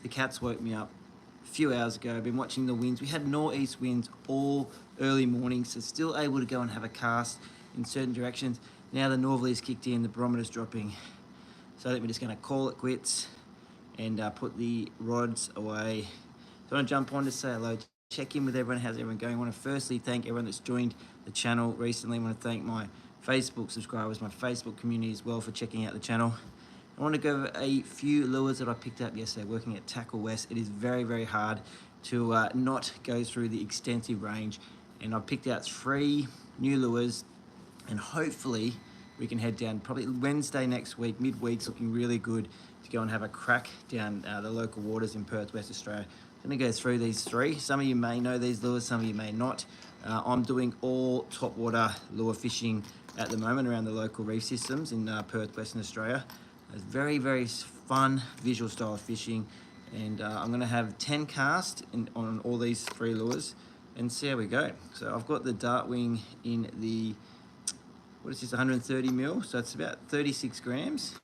the cats woke me up a few hours ago. I've been watching the winds. We had northeast winds all early morning, so still able to go and have a cast in certain directions. Now the northerlies kicked in, the barometer's dropping. So I think we're just going to call it quits and put the rods away. So I want to jump on to say hello, check in with everyone. How's everyone going? I want to firstly thank everyone that's joined the channel recently. I want to thank my Facebook subscribers, my Facebook community as well for checking out the channel. I want to go over a few lures that I picked up yesterday working at Tackle West. It is very, very hard to not go through the extensive range, and I picked out 3 new lures, and hopefully we can head down probably Wednesday next week. Midweek's looking really good to go and have a crack down the local waters in Perth, West Australia. I'm going to go through these 3. Some of you may know these lures, some of you may not. I'm doing all top water lure fishing at the moment around the local reef systems in Perth, Western Australia. It's very, very fun visual style of fishing, and I'm going to have 10 casts on all these 3 lures and see how we go. So I've got the Dartwing in the, what is this, 130 mil, so it's about 36 grams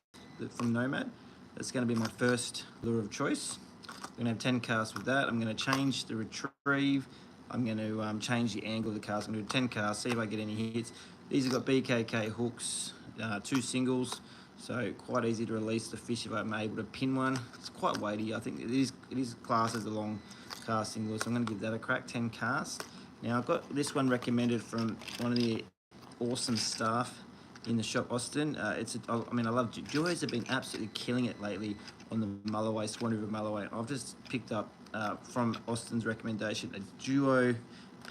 from Nomad. That's going to be my first lure of choice. I'm going to have 10 casts with that. I'm going to change the retrieve. I'm going to change the angle of the cast. I'm going to do 10 casts, see if I get any hits. These have got BKK hooks, 2 singles, so quite easy to release the fish if I'm able to pin one. It's quite weighty. I think it is classed as a long casting lure, so I'm going to give that a crack, 10 casts. Now I've got this one recommended from one of the awesome staff in the shop, Austin. I love duos have been absolutely killing it lately on the Mulloway, Swan River Mulloway. I've just picked up from Austin's recommendation a duo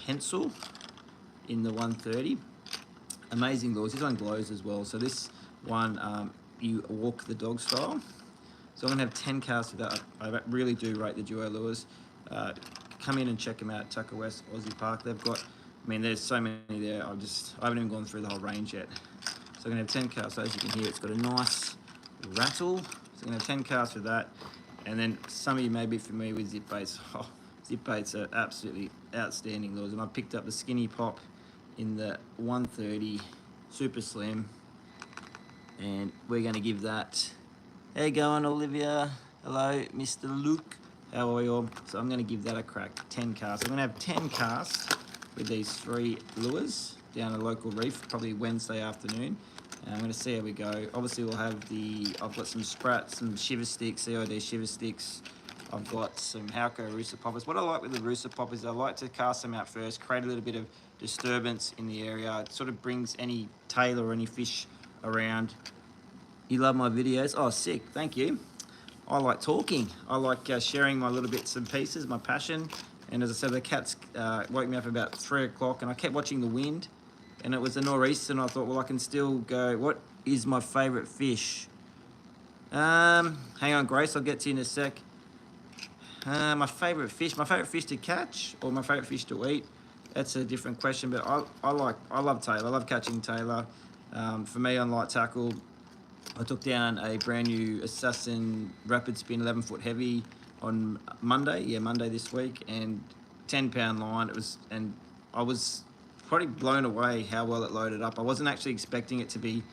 pencil in the 130. Amazing lures. This one glows as well. So this one you walk the dog style. So I'm gonna have 10 casts with that. I really do rate the duo lures. Come in and check them out at Tucker West Aussie Park. They've got, there's so many there. I haven't even gone through the whole range yet. So I'm gonna have 10 casts. So as you can hear, it's got a nice rattle. So I'm gonna have 10 casts with that. And then some of you may be familiar with zip baits. Oh, zip baits are absolutely outstanding lures. And I picked up the Skinny Pop in the 130, super slim. And we're gonna give that, how you going, Olivia? Hello, Mr. Luke. How are you all? So I'm gonna give that a crack, 10 casts. I'm gonna have 10 casts with these 3 lures down a local reef, probably Wednesday afternoon. And I'm going to see how we go. Obviously, we'll have I've got some sprats, some shiver sticks, CID shiver sticks. I've got some Halco rooster poppers. What I like with the rooster poppers is I like to cast them out first, create a little bit of disturbance in the area. It sort of brings any tail or any fish around. You love my videos? Oh, sick. Thank you. I like talking. I like sharing my little bits and pieces, my passion. And as I said, the cats woke me up about 3 o'clock, and I kept watching the wind. And it was a nor'easter, and I thought, well, I can still go, what is my favourite fish? Hang on, Grace, I'll get to you in a sec. My favourite fish to catch, or my favourite fish to eat? That's a different question, but I love tailor. I love catching tailor. For me, on light tackle, I took down a brand new Assassin Rapid Spin 11-foot heavy on Monday, Monday this week, and 10-pound line. I was probably blown away how well it loaded up. I wasn't actually expecting it to be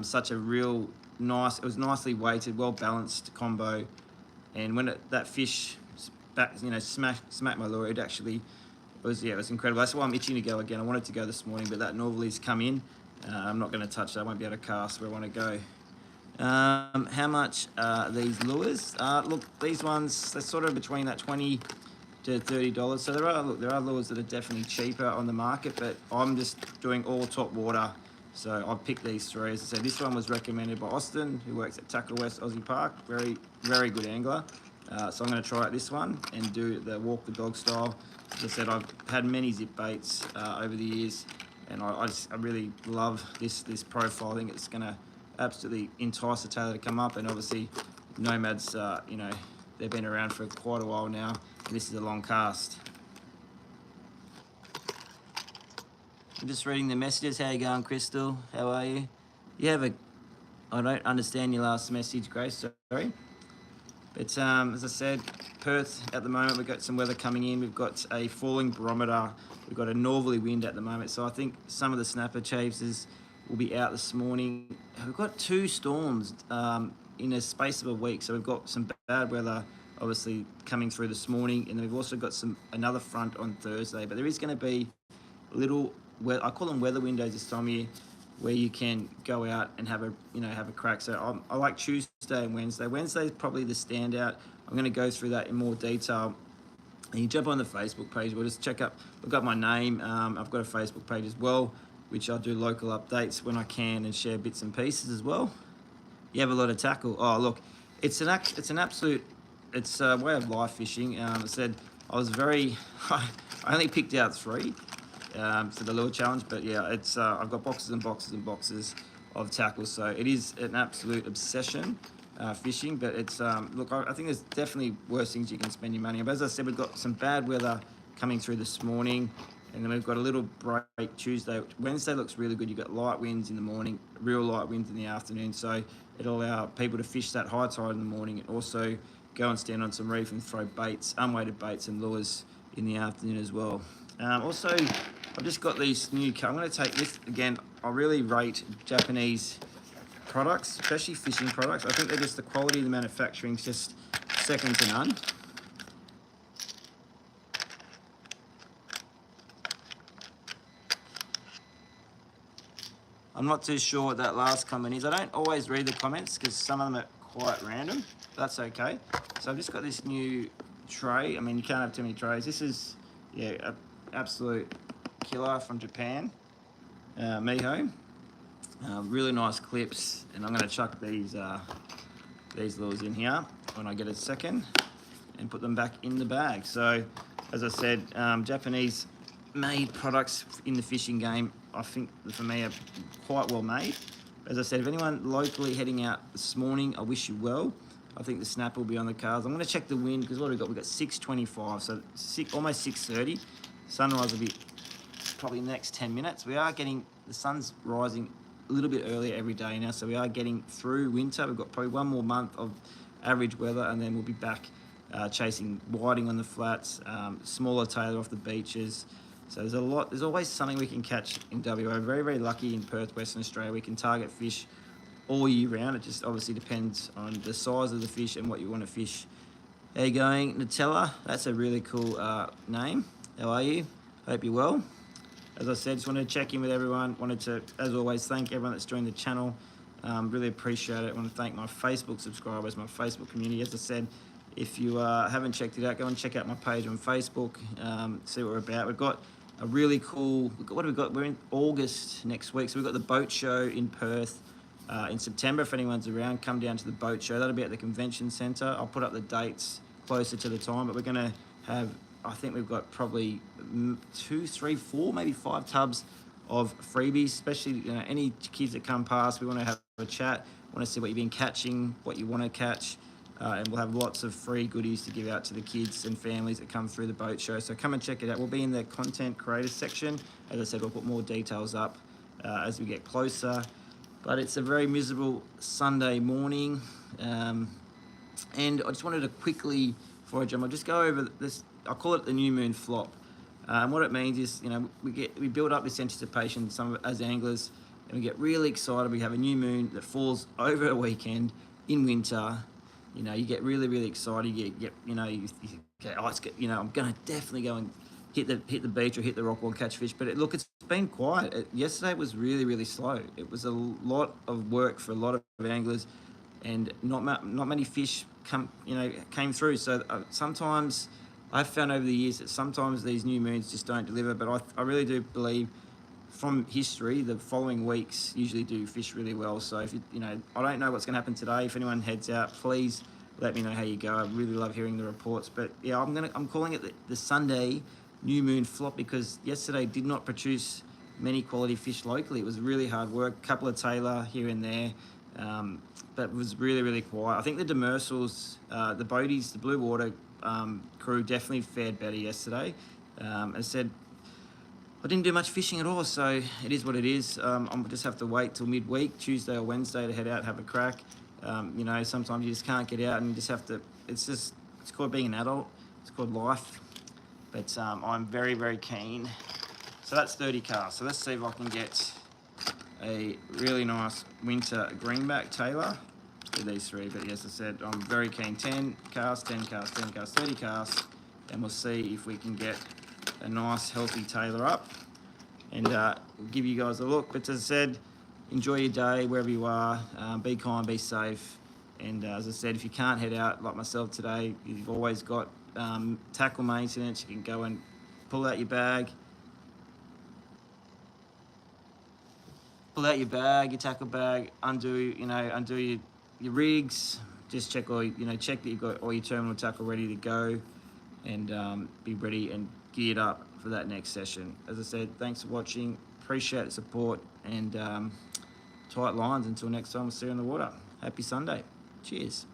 such a real nice, it was nicely weighted, well balanced combo. And when that fish smacked my lure, it was incredible. That's why I'm itching to go again. I wanted to go this morning, but that northerly's come in. I'm not going to touch that. I won't be able to cast where I want to go. How much are these lures? Look, these ones, they're sort of between that $20 to $30. So there are lures that are definitely cheaper on the market, but I'm just doing all top water. So I've picked these 3. As I said, this one was recommended by Austin, who works at Tackle West Aussie Park. Very, very good angler. So I'm going to try out this one and do the walk the dog style. As I said, I've had many zip baits over the years, and I really love this profile. I think it's going to absolutely entice the tailor to come up, and obviously Nomads, they've been around for quite a while now, and this is a long cast. I'm just reading the messages. How you going, Crystal? How are you? I don't understand your last message, Grace, sorry. But as I said, Perth at the moment, we've got some weather coming in. We've got a falling barometer. We've got a northerly wind at the moment. So I think some of the snapper chasers will be out this morning. We've got 2 storms in a space of a week. So we've got some bad weather obviously coming through this morning, and then we've also got another front on Thursday. But there is going to be little, I call them weather windows this time of year, where you can go out and have a crack. So I like Tuesday and Wednesday. Wednesday is probably the standout. I'm going to go through that in more detail. And you jump on the Facebook page. We'll just look up my name. I've got a Facebook page as well, which I'll do local updates when I can and share bits and pieces as well. You have a lot of tackle. Oh, look, it's a way of life fishing. I said I was I only picked out 3 for the lure challenge, but yeah, I've got boxes and boxes and boxes of tackle, so it is an absolute obsession fishing. But it's look, I think there's definitely worse things you can spend your money on. But as I said, we've got some bad weather coming through this morning, and then we've got a little break Tuesday. Wednesday looks really good. You've got light winds in the morning, real light winds in the afternoon, so it'll allow people to fish that high tide in the morning, and also go and stand on some reef and throw baits, unweighted baits and lures in the afternoon as well. Also, I've just got these new, I'm going to take this, again, I really rate Japanese products, especially fishing products. I think they're just, the quality of the manufacturing is just second to none. I'm not too sure what that last comment is. I don't always read the comments because some of them are quite random. That's okay. So I've just got this new tray. I mean, you can't have too many trays. This is, yeah, an absolute killer from Japan. Miho. Really nice clips, and I'm going to chuck these lures in here when I get a second and put them back in the bag. So, as I said, Japanese made products in the fishing game, I think for me, are quite well made. As I said, if anyone locally heading out this morning, I wish you well. I think the snap will be on the cards. I'm going to check the wind, because what we've got 6:25, so almost 6:30. Sunrise will be probably the next 10 minutes. We are getting, the sun's rising a little bit earlier every day now, so we are getting through winter. We've got probably one more month of average weather, and then we'll be back chasing whiting on the flats, smaller tailor off the beaches. So there's always something we can catch in WA. Very, very lucky in Perth, Western Australia. We can target fish all year round. It just obviously depends on the size of the fish and what you want to fish. How you going, Nutella? That's a really cool name. How are you? Hope you're well. As I said, just wanted to check in with everyone. Wanted to, as always, thank everyone that's joined the channel. Really appreciate it. I want to thank my Facebook subscribers, my Facebook community. As I said, if you haven't checked it out, go and check out my page on Facebook. See what we're about. We've got a really cool, what have we got? We're in August next week. So we've got the boat show in Perth in September. If anyone's around, come down to the boat show. That'll be at the convention centre. I'll put up the dates closer to the time, but we're going to have, I think we've got probably 2, 3, 4, maybe 5 tubs of freebies, especially any kids that come past. We want to have a chat, want to see what you've been catching, what you want to catch. And we'll have lots of free goodies to give out to the kids and families that come through the boat show. So come and check it out. We'll be in the content creators section. As I said, we'll put more details up as we get closer. But it's a very miserable Sunday morning. And I just wanted to quickly, before I jump, I'll just go over this. I call it the new moon flop. And what it means is, we build up this anticipation, some as anglers, and we get really excited. We have a new moon that falls over a weekend in winter. You get really, really excited. You get, you get, oh, I'm going to definitely go and hit the beach or hit the rock wall and catch fish. But look, it's been quiet. Yesterday was really, really slow. It was a lot of work for a lot of anglers, and not many fish came through. So sometimes I've found over the years that sometimes these new moons just don't deliver. But I really do believe, from history, the following weeks usually do fish really well. So if I don't know what's going to happen today. If anyone heads out, please let me know how you go. I really love hearing the reports. But yeah, I'm calling it the Sunday new moon flop, because yesterday did not produce many quality fish locally. It was really hard work. A couple of tailor here and there, but it was really, really quiet. I think the demersals, the boaties, the blue water crew definitely fared better yesterday. As I said, I didn't do much fishing at all, so it is what it is. I'll just have to wait till midweek, Tuesday or Wednesday, to head out and have a crack. Sometimes you just can't get out, and you just have to, it's called being an adult. It's called life. But I'm very, very keen. So that's 30 casts. So let's see if I can get a really nice winter greenback tailor. with these 3. But yes, I said I'm very keen. 10 casts, 10 casts, 10 casts, 30 casts, and we'll see if we can get a nice healthy tailor up and give you guys a look. But as I said, enjoy your day wherever you are. Be kind, be safe. And as I said, if you can't head out like myself today, you've always got tackle maintenance. You can go and pull out your bag, your tackle bag, undo your rigs. Just check check that you've got all your terminal tackle ready to go, and be ready and geared up for that next session. As I said, thanks for watching. Appreciate the support, and tight lines until next time. We'll see you on the water. Happy Sunday. Cheers.